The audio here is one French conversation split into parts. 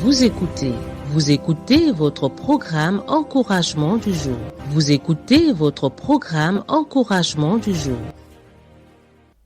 Vous écoutez votre programme Encouragement du jour. Vous écoutez votre programme Encouragement du jour.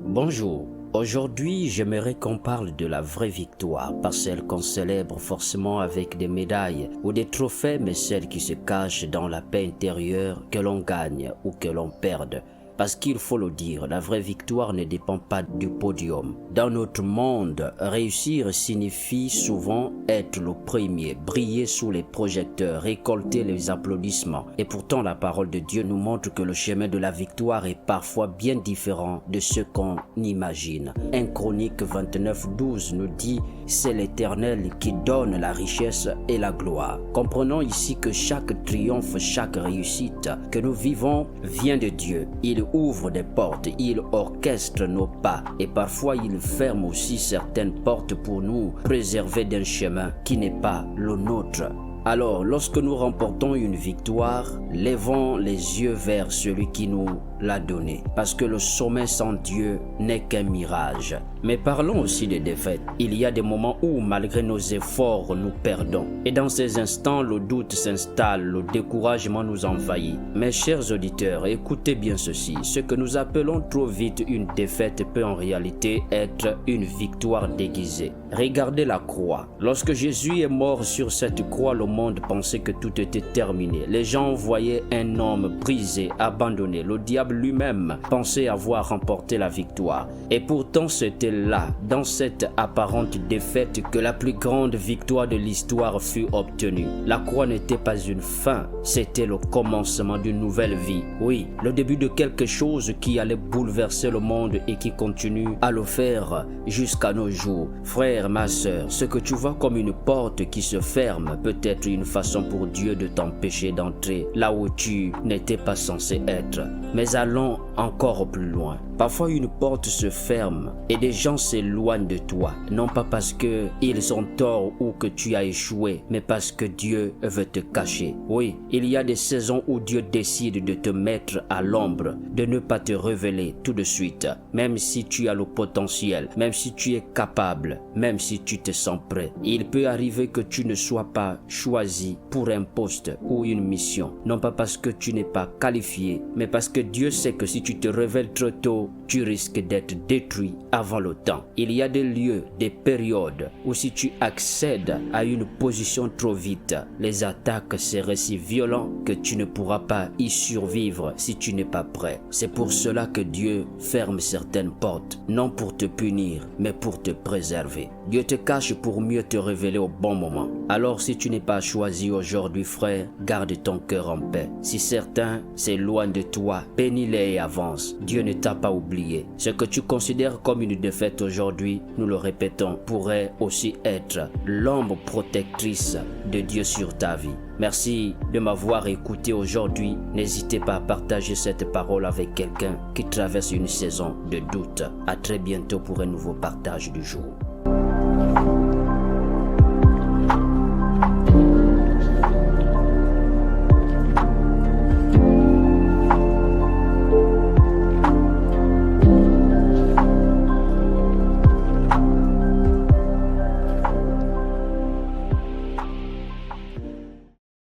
Bonjour, aujourd'hui j'aimerais qu'on parle de la vraie victoire, pas celle qu'on célèbre forcément avec des médailles ou des trophées, mais celle qui se cache dans la paix intérieure, que l'on gagne ou que l'on perde. Parce qu'il faut le dire, la vraie victoire ne dépend pas du podium. Dans notre monde, réussir signifie souvent être le premier, briller sous les projecteurs, récolter les applaudissements. Et pourtant, la parole de Dieu nous montre que le chemin de la victoire est parfois bien différent de ce qu'on imagine. 1 Chronique 29:12 nous dit « C'est l'Éternel qui donne la richesse et la gloire ». Comprenons ici que chaque triomphe, chaque réussite que nous vivons vient de Dieu. Il ouvre des portes, il orchestre nos pas et parfois il ferme aussi certaines portes pour nous préserver d'un chemin qui n'est pas le nôtre. Alors, lorsque nous remportons une victoire, levons les yeux vers celui qui nous l'a donné, parce que le sommet sans Dieu n'est qu'un mirage. Mais parlons aussi des défaites. Il y a des moments où, malgré nos efforts, nous perdons. Et dans ces instants, le doute s'installe, le découragement nous envahit. Mes chers auditeurs, écoutez bien ceci. Ce que nous appelons trop vite une défaite peut en réalité être une victoire déguisée. Regardez la croix. Lorsque Jésus est mort sur cette croix, le monde pensait que tout était terminé. Les gens voyaient un homme brisé, abandonné. Le diable lui-même pensait avoir remporté la victoire. Et pourtant, c'était là, dans cette apparente défaite, que la plus grande victoire de l'histoire fut obtenue. La croix n'était pas une fin, c'était le commencement d'une nouvelle vie. Oui, le début de quelque chose qui allait bouleverser le monde et qui continue à le faire jusqu'à nos jours. Frère, ma sœur, ce que tu vois comme une porte qui se ferme peut être une façon pour Dieu de t'empêcher d'entrer là où tu n'étais pas censé être. Mais allons encore plus loin. Parfois une porte se ferme et des gens s'éloignent de toi, non pas parce qu'ils ont tort ou que tu as échoué, mais parce que Dieu veut te cacher. Oui, il y a des saisons où Dieu décide de te mettre à l'ombre, de ne pas te révéler tout de suite, même si tu as le potentiel, même si tu es capable, même si tu te sens prêt. Il peut arriver que tu ne sois pas choisi pour un poste ou une mission, non pas parce que tu n'es pas qualifié, mais parce que Dieu sait que si tu te révèles trop tôt, tu risques d'être détruit avant le temps. Il y a des lieux, des périodes où si tu accèdes à une position trop vite, les attaques seraient si violentes que tu ne pourras pas y survivre si tu n'es pas prêt. C'est pour cela que Dieu ferme certaines portes, non pour te punir, mais pour te préserver. Dieu te cache pour mieux te révéler au bon moment. Alors si tu n'es pas choisi aujourd'hui, frère, garde ton cœur en paix. Si certains s'éloignent de toi, bénis-les et avance. Dieu ne t'a pas oublié. Ce que tu considères comme une défaite aujourd'hui, nous le répétons, pourrait aussi être l'ombre protectrice de Dieu sur ta vie. Merci de m'avoir écouté aujourd'hui. N'hésitez pas à partager cette parole avec quelqu'un qui traverse une saison de doute. À très bientôt pour un nouveau partage du jour.